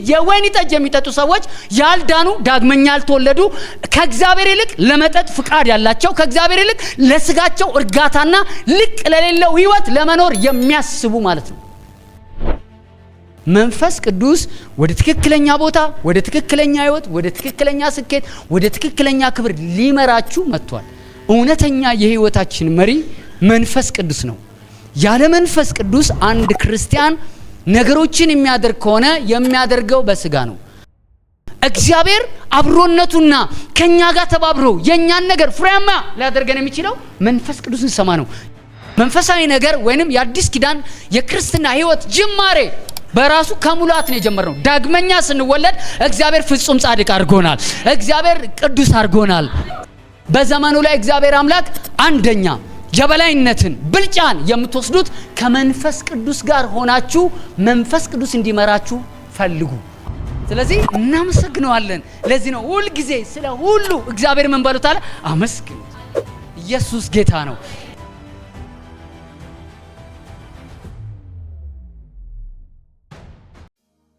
የወይን ጠጅ የሚጠጡ ሰዎች ያልዳኑ ዳግመኛ ያልተወለዱ ከእግዚአብሔር ይልቅ ለመጠጥ ፍቃድ ያላቸው ከእግዚአብሔር ይልቅ ለስጋቸው እርጋታና ልቅ ለሌለው ህይወት ለመኖር የሚያስቡ ማለት ነው። መንፈስ ቅዱስ ወደ ትክክለኛ ቦታ፣ ወደ ትክክለኛ ህይወት፣ ወደ ትክክለኛ ስኬት፣ ወደ ትክክለኛ ክብር ሊመራችሁ መጥቷል። እውነተኛ የህይወታችን መሪ መንፈስ ቅዱስ ነው። ያለ መንፈስ ቅዱስ አንድ ክርስቲያን ነገሮችን የሚያደርግ ከሆነ የሚያደርገው በስጋ ነው። እግዚአብሔር አብሮነቱና ከኛ ጋር ተባብሮ የኛን ነገር ፍሬያማ ሊያደርገን የሚችለው መንፈስ ቅዱስን ሰማ ነው። መንፈሳዊ ነገር ወይንም የአዲስ ኪዳን የክርስትና ህይወት ጅማሬ በራሱ ከሙላት ነው የጀመረው። ዳግመኛ ስንወለድ እግዚአብሔር ፍጹም ጻድቅ አድርጎናል። እግዚአብሔር ቅዱስ አድርጎናል። በዘመኑ ላይ እግዚአብሔር አምላክ አንደኛ የበላይነትን ብልጫን የምትወስዱት ከመንፈስ ቅዱስ ጋር ሆናችሁ መንፈስ ቅዱስ እንዲመራችሁ ፈልጉ። ስለዚህ እናመሰግነዋለን። ለዚህ ነው ሁሉ ጊዜ ስለ ሁሉ እግዚአብሔር ምን በሉት አለ? አመስግኑት። ኢየሱስ ጌታ ነው።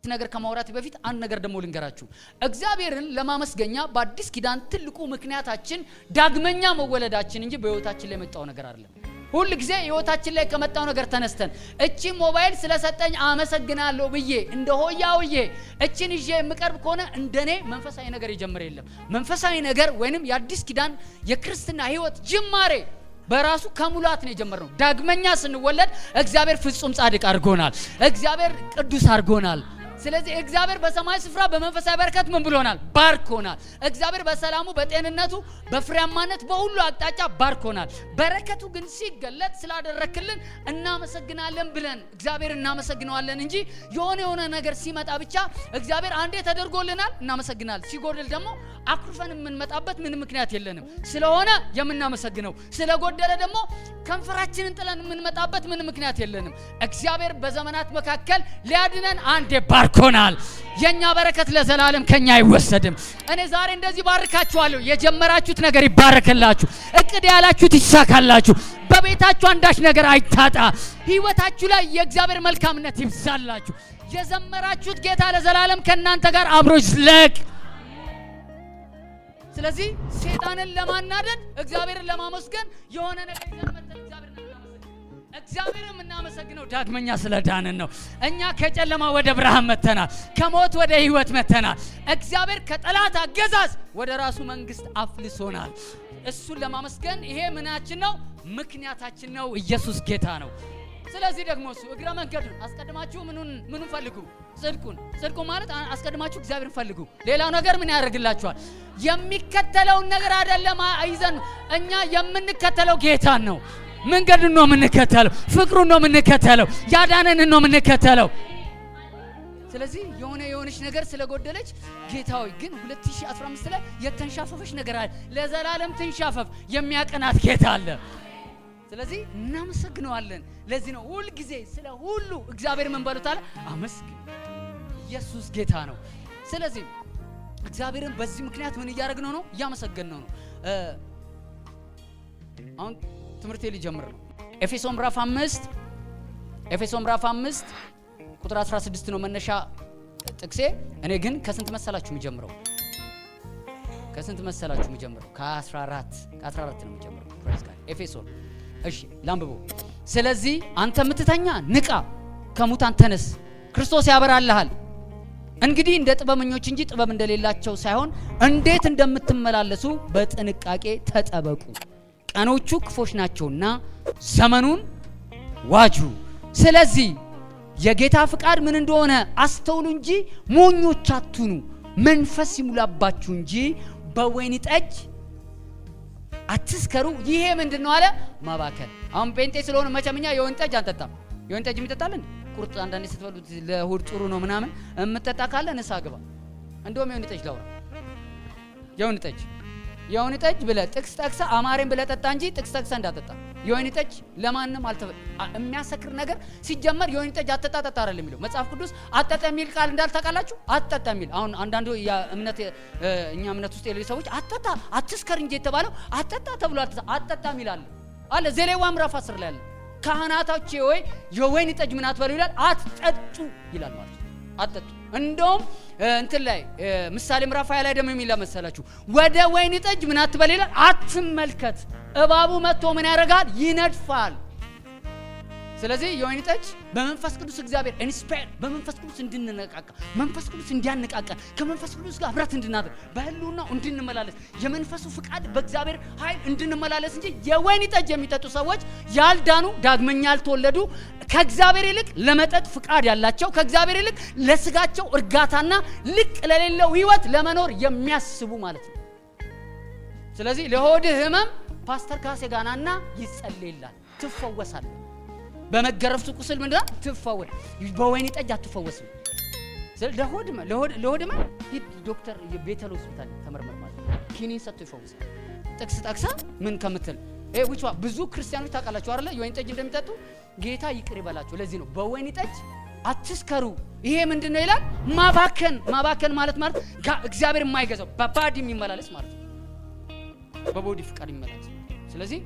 ነገር ከማውራት በፊት አንድ ነገር ደሞ ልንገራችሁ። እግዚአብሔርን ለማመስገኛ በአዲስ ኪዳን ትልቁ ምክንያታችን ዳግመኛ መወለዳችን እንጂ በህይወታችን ላይ መጣው ነገር አይደለም። ሁሉ ጊዜ ህይወታችን ላይ ከመጣው ነገር ተነስተን እቺ ሞባይል ስለሰጠኝ አመሰግናለሁ ብዬ እንደሆያውዬ እቺን ይዤ የምቀርብ ከሆነ እንደኔ መንፈሳዊ ነገር ይጀምር የለም። መንፈሳዊ ነገር ወይንም የአዲስ ኪዳን የክርስትና ህይወት ጅማሬ በራሱ ከሙላት ነው የጀመረው። ዳግመኛ ስንወለድ እግዚአብሔር ፍጹም ጻድቅ አድርጎናል። እግዚአብሔር ቅዱስ አድርጎናል። ስለዚህ እግዚአብሔር በሰማይ ስፍራ በመንፈሳዊ በረከት ምን ብሎናል? ባርኮናል። እግዚአብሔር በሰላሙ በጤንነቱ በፍሬያማነት በሁሉ አቅጣጫ ባርኮናል። በረከቱ ግን ሲገለጥ ስላደረክልን እናመሰግናለን ብለን እግዚአብሔር እናመሰግነዋለን እንጂ የሆነ ነገር ሲመጣ ብቻ እግዚአብሔር አንዴ ተደርጎልናል እናመሰግናለን፣ ሲጎድል ደግሞ አኩርፈን የምንመጣበት ምን ምክንያት የለንም። ስለሆነ የምናመሰግነው፣ ስለጎደለ ደግሞ ከንፈራችንን ጥለን የምንመጣበት ምን ምክንያት የለንም። እግዚአብሔር በዘመናት መካከል ሊያድነን አንዴ ባርኮናል። የኛ በረከት ለዘላለም ከኛ አይወሰድም። እኔ ዛሬ እንደዚህ ባርካችኋለሁ። የጀመራችሁት ነገር ይባረክላችሁ። እቅድ ያላችሁት ይሳካላችሁ። በቤታችሁ አንዳች ነገር አይታጣ። ህይወታችሁ ላይ የእግዚአብሔር መልካምነት ይብዛላችሁ። የዘመራችሁት ጌታ ለዘላለም ከናንተ ጋር አብሮ ይዝለቅ። ስለዚህ ሰይጣንን ለማናደድ እግዚአብሔርን ለማመስገን የሆነ ነገር ይዘመተን እግዚአብሔርን እናመሰግነው ዳግመኛ ስለዳንን ነው። እኛ ከጨለማ ወደ ብርሃን መተናል። ከሞት ወደ ህይወት መተናል። እግዚአብሔር ከጠላት አገዛዝ ወደ ራሱ መንግስት አፍልሶናል። እሱን ለማመስገን ይሄ ምናችን ነው? ምክንያታችን ነው። ኢየሱስ ጌታ ነው። ስለዚህ ደግሞ እሱ እግረ መንገዱን አስቀድማችሁ ምኑን ፈልጉ? ጽድቁ ማለት አስቀድማችሁ እግዚአብሔርን ፈልጉ። ሌላው ነገር ምን ያደርግላችኋል? የሚከተለውን ነገር አይደለም አይዘን። እኛ የምንከተለው ጌታን ነው። መንገዱን ነው የምንከተለው። ፍቅሩን ነው የምንከተለው። ያዳነንን ነው የምንከተለው። ስለዚህ የሆነች ነገር ስለጎደለች ጌታዊ ግን 2015 ላይ የተንሻፈፈች ነገር አለ። ለዘላለም ትንሻፈፍ የሚያቀናት ጌታ አለ። ስለዚህ እናመሰግነዋለን። ለዚህ ነው ሁሉ ጊዜ ስለ ሁሉ እግዚአብሔር ምን በሉት አለ? አመስግኑ። ኢየሱስ ጌታ ነው። ስለዚህ እግዚአብሔርን በዚህ ምክንያት ምን እያደረግነው ነው? እያመሰገንነው ነው። አሁን ትምህርቴ ሊጀምር ነው። ኤፌሶን ምዕራፍ 5 ቁጥር 16 ነው መነሻ ጥቅሴ። እኔ ግን ከስንት መሰላችሁ የሚጀምረው? ከ14 ነው የሚጀምረው። ኤፌሶን እሺ ላንብበው። ስለዚህ አንተ የምትተኛ ንቃ፣ ከሙታን ተነስ፣ ክርስቶስ ያበራልሃል። እንግዲህ እንደ ጥበበኞች እንጂ ጥበብ እንደሌላቸው ሳይሆን እንዴት እንደምትመላለሱ በጥንቃቄ ተጠበቁ። ቀኖቹ ክፎች ናቸውና ዘመኑን ዋጁ። ስለዚህ የጌታ ፍቃድ ምን እንደሆነ አስተውሉ እንጂ ሞኞች አትሁኑ። መንፈስ ይሙላባችሁ እንጂ በወይን ጠጅ አትስከሩ። ይሄ ምንድነው አለ? ማባከን። አሁን ጴንጤ ስለሆነ መቸምኛ የወይን ጠጅ አንጠጣም። የወይን ጠጅ የሚጠጣልን ቁርጥ አንዳንዴ ስትበሉት ለሆድ ጥሩ ነው ምናምን እምጠጣ ካለ ንስሐ ግባ። እንደውም የወይን ጠጅ ላውራ። የወይን ጠጅ ብለህ ጥቅስ ጠቅሰህ አማሬን ብለህ ጠጣ እንጂ ጥቅስ ጠቅሰህ እንዳጠጣ። የወይን ጠጅ ለማንም የሚያሰክር ነገር ሲጀመር የወይን ጠጅ አጠጣ አይደለም የሚለው መጽሐፍ ቅዱስ። አጠጣ የሚል ቃል እንዳልታውቃላችሁ አጠጣ የሚል አሁን አንዳንዱ እኛ እምነት ውስጥ ያሉ ሰዎች አጠጣ አትስከር እንጂ የተባለው አጠጣ ተብሎ አጠጣ የሚል አለ ዘሌዋውያን ምዕራፍ 10 ላይ አለ። ካህናቶቼ ሆይ የወይን ጠጅ ምን አትበሉ ይላል? አትጠጡ ይላል ማለት ነው። አትጠጡ። እንደውም እንትን ላይ ምሳሌ ምዕራፍ 20 ላይ ደግሞ የሚል መሰላችሁ ወደ ወይን ጠጅ ምን አትበል ይላል፣ አትመልከት። እባቡ መጥቶ ምን ያደርጋል? ይነድፋል። ስለዚህ የወይን ጠጅ በመንፈስ ቅዱስ እግዚአብሔር ኢንስፓየር በመንፈስ ቅዱስ እንድንነቃቃ መንፈስ ቅዱስ እንዲያነቃቃን ከመንፈስ ቅዱስ ጋር ህብረት እንድናደርግ በህልውናው እንድንመላለስ የመንፈሱ ፍቃድ በእግዚአብሔር ኃይል እንድንመላለስ እንጂ የወይን ጠጅ የሚጠጡ ሰዎች ያልዳኑ ዳግመኛ ያልተወለዱ ከእግዚአብሔር ይልቅ ለመጠጥ ፍቃድ ያላቸው ከእግዚአብሔር ይልቅ ለስጋቸው እርጋታና ልቅ ለሌለው ህይወት ለመኖር የሚያስቡ ማለት ነው። ስለዚህ ለሆድ ህመም ፓስተር ካሴ ጋናና ይጸልይላል፣ ትፈወሳለህ። በመገረፍቱ ቁስል ምንድነው ትፈወስ። በወይን ጠጅ አትፈወስም። ስለዚህ ለሆድ ህመም ሂድ ዶክተር ቤተል ሆስፒታል ተመርመር ማለት ኪኒን ሰጥቶ ይፈወሳል። ጥቅስ ጠቅሳ ምን ከምትል which ብዙ ክርስቲያኖች ታውቃላችሁ አይደለ የወይን ጠጅ እንደሚጠጡ ጌታ ይቅር ይበላቸው። ለዚህ ነው በወይን ጠጅ አትስከሩ። ይሄ ምንድነው ይላል? ማባከን ማለት እግዚአብሔር የማይገዛው በባዲ የሚመላለስ ማለት ነው። በቦዲ ፍቃድ የሚመላለስ። ስለዚህ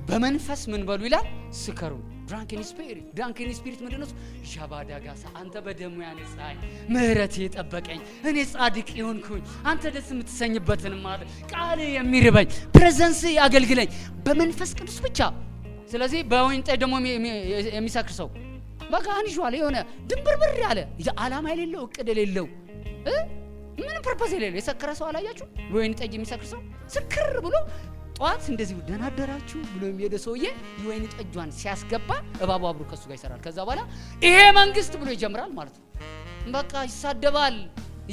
በመንፈስ ምን በሉ ይላል? ስከሩ። ድራንክን ስፒሪት ምንድነው? ሻባዳጋሳ አንተ በደሙ ያነጻኝ ምህረት የጠበቀኝ እኔ ጻድቅ ይሆንኩኝ አንተ ደስ የምትሰኝበትን ማለት ቃል የሚርበኝ ፕሬዘንስ ያገልግለኝ በመንፈስ ቅዱስ ብቻ። ስለዚህ በወይን ጠጅ ደግሞ የሚሰክር ሰው በቃ አንሹዋል የሆነ ድንብርብር ያለ ዓላማ የሌለው እቅድ የሌለው ምንም ፐርፐዝ የሌለው የሰከረ ሰው አላያችሁ? በወይን ጠጅ የሚሰክር ሰው ስክር ብሎ ጧት እንደዚህ ደህና አደራችሁ ብሎ የሚሄደ ሰውዬ የወይን ጠጇን ሲያስገባ እባቡ አብሮ ከሱ ጋር ይሰራል። ከዛ በኋላ ይሄ መንግስት ብሎ ይጀምራል ማለት ነው። በቃ ይሳደባል፣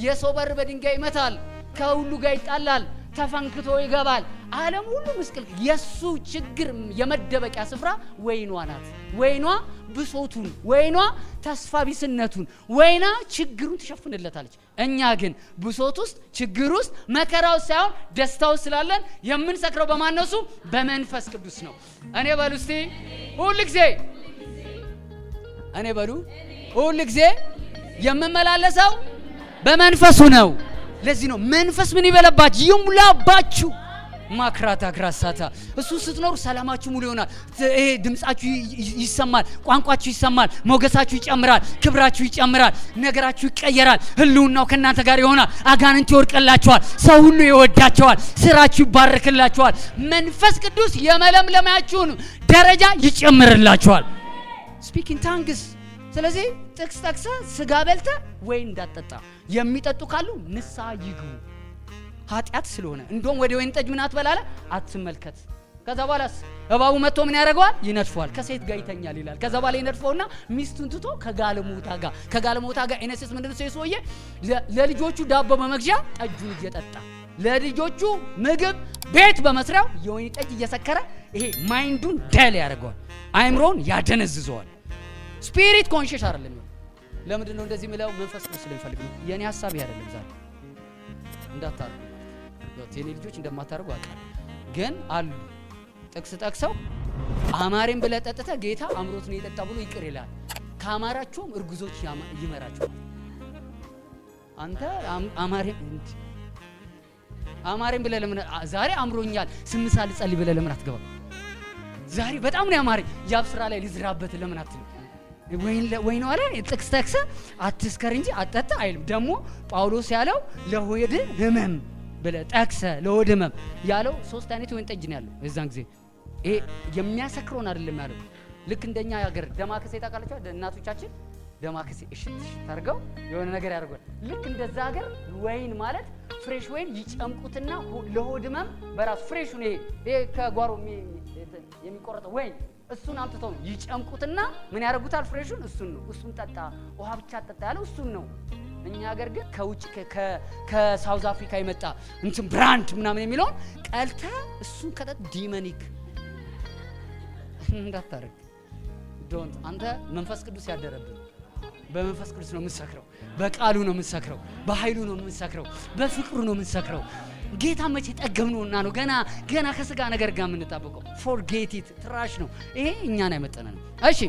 የሰው በር በድንጋይ ይመታል፣ ከሁሉ ጋር ይጣላል፣ ተፈንክቶ ይገባል። ዓለም ሁሉ ምስቅል። የሱ ችግር የመደበቂያ ስፍራ ወይኗ ናት። ወይኗ ብሶቱን፣ ወይኗ ተስፋ ቢስነቱን፣ ወይና ችግሩን ትሸፍንለታለች። እኛ ግን ብሶት ውስጥ፣ ችግር ውስጥ፣ መከራው ሳይሆን ደስታው ስላለን የምንሰክረው በማን ነው? እሱ በመንፈስ ቅዱስ ነው። እኔ በሉ እስቲ ሁሉ ጊዜ እኔ በሉ ሁሉ ጊዜ የምመላለሰው በመንፈሱ ነው። ለዚህ ነው መንፈስ ምን ይበለባችሁ? ይሙላባችሁ። ማክራታ ግራሳታ እሱ ስትኖሩ ሰላማችሁ ሙሉ ይሆናል። ይሄ ድምጻችሁ ይሰማል፣ ቋንቋችሁ ይሰማል፣ ሞገሳችሁ ይጨምራል፣ ክብራችሁ ይጨምራል፣ ነገራችሁ ይቀየራል፣ ህልውናው ከእናንተ ጋር ይሆናል። አጋንንት ይወርቅላችኋል፣ ሰው ሁሉ ይወዳችኋል፣ ስራችሁ ይባረክላችኋል። መንፈስ ቅዱስ የመለምለማችሁን ደረጃ ይጨምርላችኋል። ስፒኪንግ ታንግስ። ስለዚህ ጥቅስ ጠቅሰ ስጋ በልተ ወይን እንዳትጠጣ። የሚጠጡ ካሉ ንስሐ ይግቡ፣ ኃጢአት ስለሆነ። እንደውም ወደ ወይን ጠጅ ምን አትበላለ አትመልከት። ከዛ በኋላስ እባቡ መጥቶ ምን ያደርገዋል? ይነድፈዋል። ከሴት ጋር ይተኛል ይላል። ከዛ በኋላ ይነድፈውና ሚስቱን ትቶ ከጋለሞታ ጋር ኢነሰስ ምንድነው ሰውዬ ለልጆቹ ዳቦ በመግዣ ጠጁን እየጠጣ ለልጆቹ ምግብ ቤት በመስሪያው የወይን ጠጅ እየሰከረ ይሄ ማይንዱን ደል ያደርገዋል፣ አይምሮን ያደነዝዘዋል። ስፒሪት ኮንሺየስ አይደለም። ለምንድን ነው እንደዚህ የሚለው? መንፈስ ቅዱስ ስለሚፈልግ ነው። የኔ ሐሳብ ይሄ አይደለም። ዛሬ እንዳታርጉ የኔ ልጆች እንደማታርጉ አውቃለሁ፣ ግን አሉ ጥቅስ ጠቅሰው አማሬን ብለህ ጠጥተህ ጌታ አምሮት ነው የጠጣ ብሎ ይቅር ይላል። ከአማራቸውም እርጉዞች ይመራቸዋል። አንተ አማሬን ብለህ ለምን ዛሬ አምሮኛል ስምሳ ልጸልይ ብለህ ለምን አትገባም? ዛሬ በጣም ነው ያማረኝ ያብስራ ላይ ልዝራበት ለምን አትልም? ወይን አለ ጥቅስ ጠቅሰ አትስከር እንጂ አትጠጣ አይልም። ደግሞ ጳውሎስ ያለው ለሆድ ህመም ብለህ ጠቅሰ ለሆድ ህመም ያለው ሶስት አይነት ወይን ጠጅ ነው ያለው። የዛን ጊዜ ይሄ የሚያሰክረውን አይደለም ያለው። ልክ እንደኛ ሀገር ደማከሴ ታውቃላችሁ? እናቶቻችን ደማከሴ እሺ ታርገው የሆነ ነገር ያደርጋል። ልክ እንደዛ ሀገር ወይን ማለት ፍሬሽ ወይን ይጨምቁትና ለሆድ ህመም በራሱ ፍሬሽ ነው። ይሄ ከጓሮ የሚቆረጠው ወይን እሱን አምጥተው ይጨምቁትና ምን ያደርጉታል? ፍሬሹን እሱን ጠጣ፣ ውሃ ብቻ ጠጣ ያለው እሱን ነው። እኛ ሀገር ግን ከውጭ ከሳውዝ አፍሪካ የመጣ እንትን ብራንድ ምናምን የሚለውን ቀልተ እሱን ከጠጥ ዲመኒክ እንዳታረግ ዶንት። አንተ መንፈስ ቅዱስ ያደረብህ በመንፈስ ቅዱስ ነው የምንሰክረው፣ በቃሉ ነው የምንሰክረው፣ በኃይሉ ነው የምንሰክረው፣ በፍቅሩ ነው የምንሰክረው። ጌታ መቼ ጠገብነውና ነው ገና ከስጋ ነገር ጋር የምንጣበቀው? ፎርጌት ኢት ትራሽ ነው ይሄ፣ እኛን አይመጠነንም። እሺ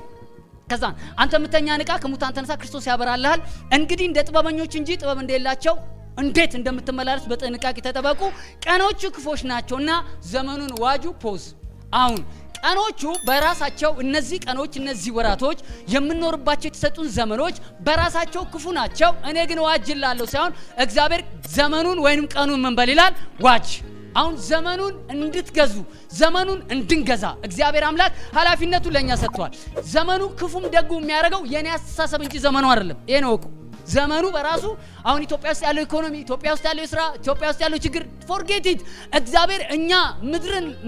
ከዛ አንተ ምተኛ ንቃ፣ ከሙታን ተነሳ፣ ክርስቶስ ያበራልሃል። እንግዲህ እንደ ጥበበኞች እንጂ ጥበብ እንደሌላቸው እንዴት እንደምትመላለሱ በጥንቃቄ ተጠበቁ። ቀኖቹ ክፎች ናቸውና ዘመኑን ዋጁ። ፖዝ አሁን ቀኖቹ በራሳቸው እነዚህ ቀኖች እነዚህ ወራቶች የምንኖርባቸው የተሰጡን ዘመኖች በራሳቸው ክፉ ናቸው። እኔ ግን ዋጅላለሁ ሳይሆን እግዚአብሔር ዘመኑን ወይንም ቀኑን ምን በል ይላል? ዋጅ። አሁን ዘመኑን እንድትገዙ ዘመኑን እንድንገዛ እግዚአብሔር አምላክ ኃላፊነቱ ለኛ ሰጥቷል። ዘመኑ ክፉም ደጉ የሚያደርገው የኔ አስተሳሰብ እንጂ ዘመኑ አይደለም። ይሄ ነው እኮ ዘመኑ በራሱ አሁን ኢትዮጵያ ውስጥ ያለው ኢኮኖሚ፣ ኢትዮጵያ ውስጥ ያለው ስራ፣ ኢትዮጵያ ውስጥ ያለው ችግር ፎርጌት ኢት። እግዚአብሔር እኛ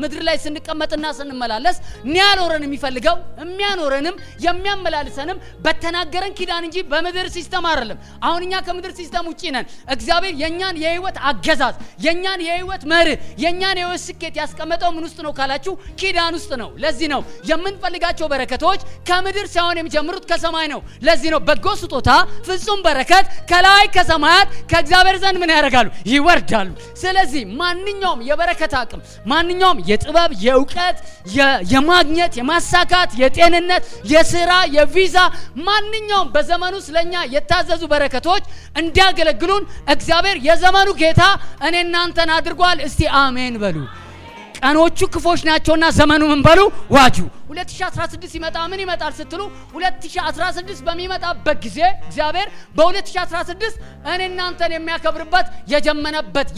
ምድር ላይ ስንቀመጥና ስንመላለስ ኒያኖረን የሚፈልገው የሚያኖረንም የሚያመላልሰንም በተናገረን ኪዳን እንጂ በምድር ሲስተም አይደለም። አሁን እኛ ከምድር ሲስተም ውጪ ነን። እግዚአብሔር የኛን የህይወት አገዛዝ፣ የኛን የህይወት መርህ፣ የኛን የህይወት ስኬት ያስቀመጠው ምን ውስጥ ነው ካላችሁ ኪዳን ውስጥ ነው። ለዚህ ነው የምንፈልጋቸው በረከቶች ከምድር ሳይሆን የሚጀምሩት ከሰማይ ነው። ለዚህ ነው በጎ ስጦታ ፍጹም በረከት ከላይ ከሰማያት ከእግዚአብሔር ዘንድ ምን ያደርጋሉ? ይወርዳሉ። ስለዚህ ማንኛውም የበረከት አቅም፣ ማንኛውም የጥበብ፣ የእውቀት፣ የማግኘት፣ የማሳካት፣ የጤንነት፣ የስራ፣ የቪዛ ማንኛውም በዘመኑ ስለኛ የታዘዙ በረከቶች እንዲያገለግሉን እግዚአብሔር የዘመኑ ጌታ እኔ እናንተን አድርጓል። እስቲ አሜን በሉ። ቀኖቹ ክፎች ናቸውና ዘመኑ ምን በሉ? ዋጁ። 2016 ሲመጣ ምን ይመጣል ስትሉ 2016 በሚመጣበት ጊዜ እግዚአብሔር በ2016 እኔ እናንተን የሚያከብርበት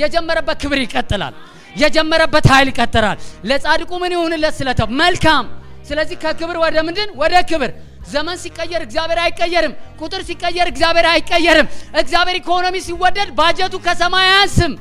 የጀመረበት ክብር ይቀጥላል። የጀመረበት ኃይል ይቀጥላል። ለጻድቁ ምን ይሁንለት ስለተው መልካም። ስለዚህ ከክብር ወደ ምንድን? ወደ ክብር። ዘመን ሲቀየር እግዚአብሔር አይቀየርም። ቁጥር ሲቀየር እግዚአብሔር አይቀየርም። እግዚአብሔር ኢኮኖሚ ሲወደድ ባጀቱ ከሰማይ አያንስም።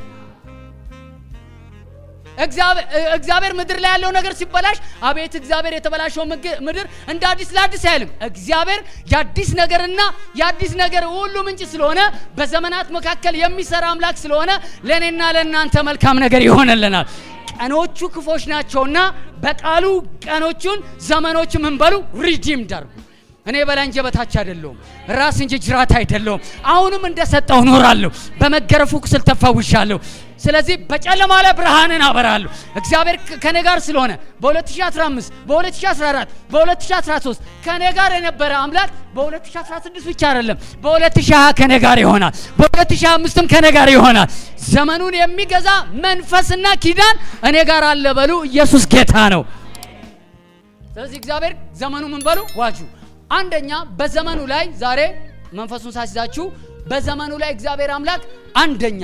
እግዚአብሔር ምድር ላይ ያለው ነገር ሲበላሽ አቤት እግዚአብሔር የተበላሸው ምድር እንደ አዲስ ለአዲስ አይልም። እግዚአብሔር የአዲስ ነገርና የአዲስ ነገር ሁሉ ምንጭ ስለሆነ በዘመናት መካከል የሚሰራ አምላክ ስለሆነ ለኔና ለእናንተ መልካም ነገር ይሆነልናል። ቀኖቹ ክፎች ናቸውና በቃሉ ቀኖቹን ዘመኖቹ ምን በሉ? ሪዲም ዳርጉ። እኔ በላይ እንጂ በታች አይደለሁም፣ ራስ እንጂ ጅራት አይደለሁም። አሁንም እንደሰጠው ኖራለሁ፣ በመገረፉ ቁስል ተፈውሻለሁ። ስለዚህ በጨለማ ላይ ብርሃንን አበራለሁ። እግዚአብሔር ከኔ ጋር ስለሆነ በ2015 በ2014 በ2013 ከኔ ጋር የነበረ አምላክ በ2016 ብቻ አይደለም በ2020 ከኔ ጋር ይሆናል፣ በ2025ም ከኔ ጋር ይሆናል። ዘመኑን የሚገዛ መንፈስና ኪዳን እኔ ጋር አለ በሉ። ኢየሱስ ጌታ ነው። ስለዚህ እግዚአብሔር ዘመኑ ምን በሉ? ዋጁ። አንደኛ በዘመኑ ላይ ዛሬ መንፈሱን ሳይዛችሁ በዘመኑ ላይ እግዚአብሔር አምላክ አንደኛ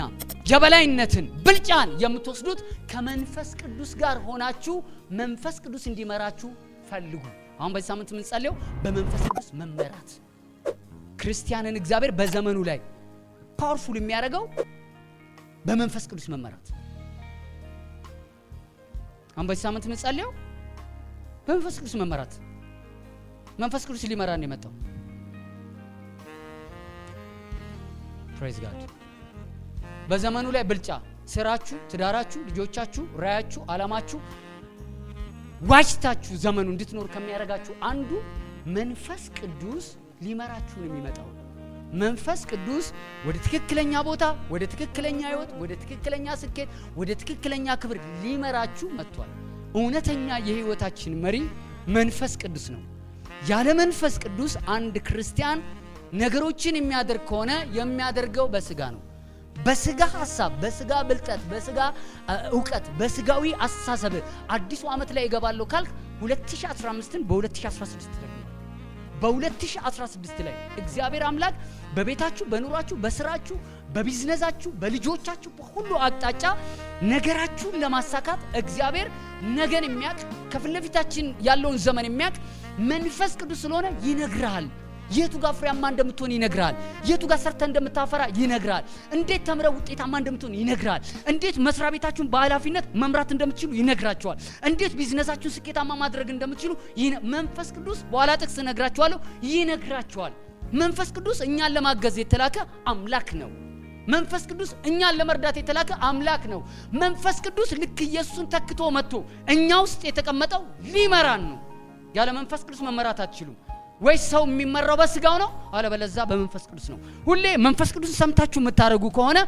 የበላይነትን ብልጫን የምትወስዱት ከመንፈስ ቅዱስ ጋር ሆናችሁ መንፈስ ቅዱስ እንዲመራችሁ ፈልጉ። አሁን በዚህ ሳምንት ምን ጸልየው? በመንፈስ ቅዱስ መመራት። ክርስቲያንን እግዚአብሔር በዘመኑ ላይ ፓወርፉል የሚያደርገው በመንፈስ ቅዱስ መመራት። አሁን በዚህ ሳምንት ምን ጸልየው? በመንፈስ ቅዱስ መመራት። መንፈስ ቅዱስ ሊመራን የመጣው ፕሬዝ ጋድ። በዘመኑ ላይ ብልጫ፣ ስራችሁ፣ ትዳራችሁ፣ ልጆቻችሁ፣ ራያችሁ፣ አላማችሁ ዋጅታችሁ ዘመኑ እንድትኖር ከሚያደርጋችሁ አንዱ መንፈስ ቅዱስ ሊመራችሁ ነው የሚመጣው። መንፈስ ቅዱስ ወደ ትክክለኛ ቦታ፣ ወደ ትክክለኛ ህይወት፣ ወደ ትክክለኛ ስኬት፣ ወደ ትክክለኛ ክብር ሊመራችሁ መጥቷል። እውነተኛ የህይወታችን መሪ መንፈስ ቅዱስ ነው። ያለ መንፈስ ቅዱስ አንድ ክርስቲያን ነገሮችን የሚያደርግ ከሆነ የሚያደርገው በስጋ ነው። በስጋ ሐሳብ፣ በስጋ ብልጠት፣ በስጋ ዕውቀት፣ በስጋዊ አስተሳሰብ አዲሱ ዓመት ላይ ይገባለሁ ካልክ 2015ን በ2016 ላይ በ2016 ላይ እግዚአብሔር አምላክ በቤታችሁ፣ በኑሯችሁ፣ በስራችሁ፣ በቢዝነሳችሁ፣ በልጆቻችሁ በሁሉ አቅጣጫ ነገራችሁን ለማሳካት እግዚአብሔር ነገን የሚያውቅ ከፊት ለፊታችን ያለውን ዘመን የሚያውቅ መንፈስ ቅዱስ ስለሆነ ይነግራል። የቱ ጋር ፍሬያማ እንደምትሆን ይነግራል። የቱ ጋር ሰርተ እንደምታፈራ ይነግራል። እንዴት ተምረ ውጤታማ እንደምትሆን ይነግራል። እንዴት መስሪያ ቤታችሁን በኃላፊነት መምራት እንደምትችሉ ይነግራችኋል። እንዴት ቢዝነሳችሁን ስኬታማ ማድረግ እንደምትችሉ መንፈስ ቅዱስ በኋላ ጥቅስ እነግራችኋለሁ ይነግራችኋል። መንፈስ ቅዱስ እኛን ለማገዝ የተላከ አምላክ ነው። መንፈስ ቅዱስ እኛን ለመርዳት የተላከ አምላክ ነው። መንፈስ ቅዱስ ልክ ኢየሱስን ተክቶ መጥቶ እኛ ውስጥ የተቀመጠው ሊመራን ነው። ያለ መንፈስ ቅዱስ መመራት አትችሉም። ወይ ሰው የሚመራው በስጋው ነው፣ አለበለዛ በመንፈስ ቅዱስ ነው። ሁሌ መንፈስ ቅዱስን ሰምታችሁ የምታደርጉ ከሆነ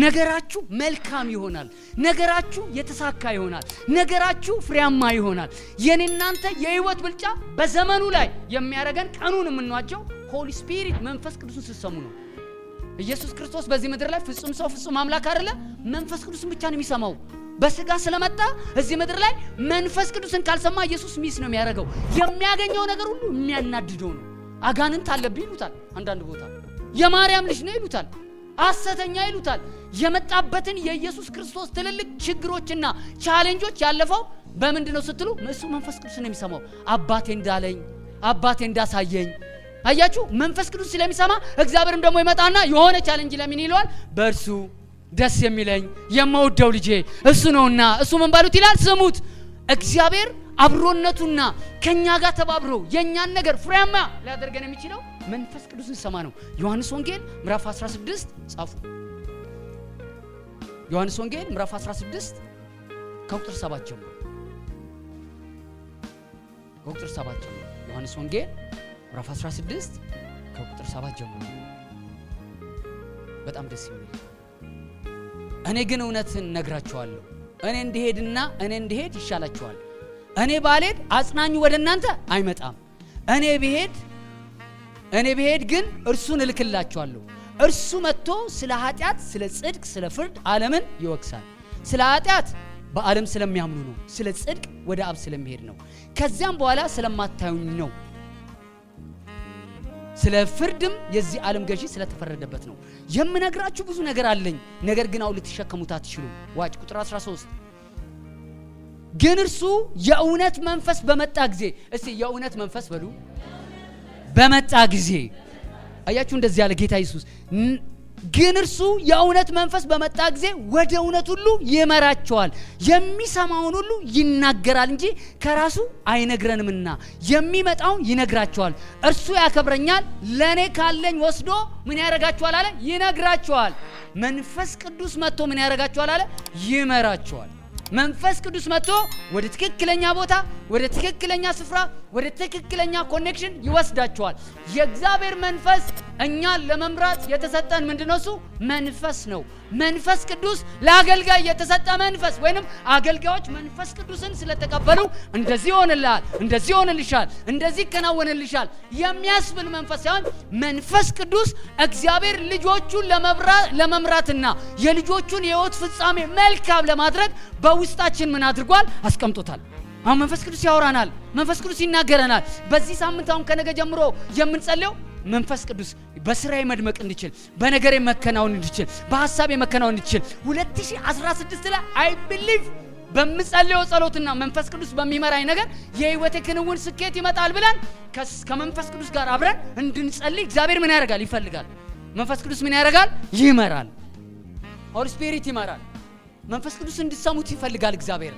ነገራችሁ መልካም ይሆናል፣ ነገራችሁ የተሳካ ይሆናል፣ ነገራችሁ ፍሬያማ ይሆናል። የኔናንተ የህይወት ብልጫ በዘመኑ ላይ የሚያደርገን ቀኑን የምንዋጀው ሆሊ ስፒሪት መንፈስ ቅዱስን ስትሰሙ ነው። ኢየሱስ ክርስቶስ በዚህ ምድር ላይ ፍጹም ሰው ፍጹም አምላክ አይደለ? መንፈስ ቅዱስን ብቻ ነው የሚሰማው። በስጋ ስለመጣ እዚህ ምድር ላይ መንፈስ ቅዱስን ካልሰማ ኢየሱስ ሚስ ነው የሚያደርገው። የሚያገኘው ነገር ሁሉ የሚያናድደው ነው። አጋንንት አለብኝ ይሉታል፣ አንዳንድ ቦታ የማርያም ልጅ ነው ይሉታል፣ ሐሰተኛ ይሉታል። የመጣበትን የኢየሱስ ክርስቶስ ትልልቅ ችግሮችና ቻሌንጆች ያለፈው በምንድነው ስትሉ እሱ መንፈስ ቅዱስን ነው የሚሰማው። አባቴ እንዳለኝ አባቴ እንዳሳየኝ አያችሁ። መንፈስ ቅዱስ ስለሚሰማ እግዚአብሔርም ደግሞ ይመጣና የሆነ ቻሌንጅ ለምን ይለዋል? በእርሱ ደስ የሚለኝ የማውደው ልጄ እሱ ነውና እሱ ምን ባሉት ይላል? ስሙት። እግዚአብሔር አብሮነቱና ከኛ ጋር ተባብሮ የኛን ነገር ፍሬያማ ሊያደርገን የሚችለው መንፈስ ቅዱስን ሰማ ነው። ዮሐንስ ወንጌል ምዕራፍ 16 ጻፉ። ዮሐንስ ወንጌል ምዕራፍ 16 ከቁጥር 7 ጀምሮ ከቁጥር 7 ጀምሮ ዮሐንስ ወንጌል ምዕራፍ 16 ከቁጥር 7 ጀምሮ በጣም ደስ የሚል እኔ ግን እውነትን ነግራችኋለሁ። እኔ እንድሄድ ይሻላችኋል። እኔ ባልሄድ አጽናኙ ወደ እናንተ አይመጣም። እኔ ብሄድ ግን እርሱን እልክላችኋለሁ። እርሱ መጥቶ ስለ ኃጢአት፣ ስለ ጽድቅ፣ ስለ ፍርድ ዓለምን ይወቅሳል። ስለ ኃጢአት በዓለም ስለሚያምኑ ነው። ስለ ጽድቅ ወደ አብ ስለሚሄድ ነው። ከዚያም በኋላ ስለማታዩኝ ነው። ስለ ፍርድም የዚህ ዓለም ገዢ ስለተፈረደበት ነው። የምነግራችሁ ብዙ ነገር አለኝ፣ ነገር ግን አሁን ልትሸከሙት አትችሉም። ዋጭ ቁጥር 13 ግን እርሱ የእውነት መንፈስ በመጣ ጊዜ፣ እስቲ የእውነት መንፈስ በሉ። በመጣ ጊዜ አያችሁ፣ እንደዚህ ያለ ጌታ ኢየሱስ። ግን እርሱ የእውነት መንፈስ በመጣ ጊዜ ወደ እውነት ሁሉ ይመራቸዋል። የሚሰማውን ሁሉ ይናገራል እንጂ ከራሱ አይነግረንምና የሚመጣውን ይነግራቸዋል። እርሱ ያከብረኛል፣ ለኔ ካለኝ ወስዶ ምን ያደርጋቸዋል አለ? ይነግራቸዋል። መንፈስ ቅዱስ መጥቶ ምን ያደርጋቸዋል አለ? ይመራቸዋል። መንፈስ ቅዱስ መጥቶ ወደ ትክክለኛ ቦታ፣ ወደ ትክክለኛ ስፍራ፣ ወደ ትክክለኛ ኮኔክሽን ይወስዳቸዋል። የእግዚአብሔር መንፈስ እኛን ለመምራት የተሰጠን ምንድነው? እሱ መንፈስ ነው። መንፈስ ቅዱስ ለአገልጋይ የተሰጠ መንፈስ ወይንም አገልጋዮች መንፈስ ቅዱስን ስለተቀበሉ እንደዚህ ይሆንልሃል፣ እንደዚህ ይሆንልሻል፣ እንደዚህ ይከናወንልሻል የሚያስብል መንፈስ ሳይሆን መንፈስ ቅዱስ እግዚአብሔር ልጆቹን ለመምራትና የልጆቹን የሕይወት ፍጻሜ መልካም ለማድረግ በውስጣችን ምን አድርጓል? አስቀምጦታል። አሁን መንፈስ ቅዱስ ያወራናል፣ መንፈስ ቅዱስ ይናገረናል። በዚህ ሳምንት አሁን ከነገ ጀምሮ የምንጸልየው መንፈስ ቅዱስ በስራዬ መድመቅ እንዲችል፣ በነገሬ መከናወን እንዲችል፣ በሐሳቤ መከናወን እንዲችል 2016 ላይ አይ ቢሊቭ በምጸልየው ጸሎትና መንፈስ ቅዱስ በሚመራኝ ነገር የህይወቴ ክንውን ስኬት ይመጣል ብለን ከመንፈስ ቅዱስ ጋር አብረን እንድንጸልይ እግዚአብሔር ምን ያደርጋል? ይፈልጋል። መንፈስ ቅዱስ ምን ያደርጋል? ይመራል። ሆሊ ስፒሪት ይመራል። መንፈስ ቅዱስ እንድትሰሙት ይፈልጋል እግዚአብሔር።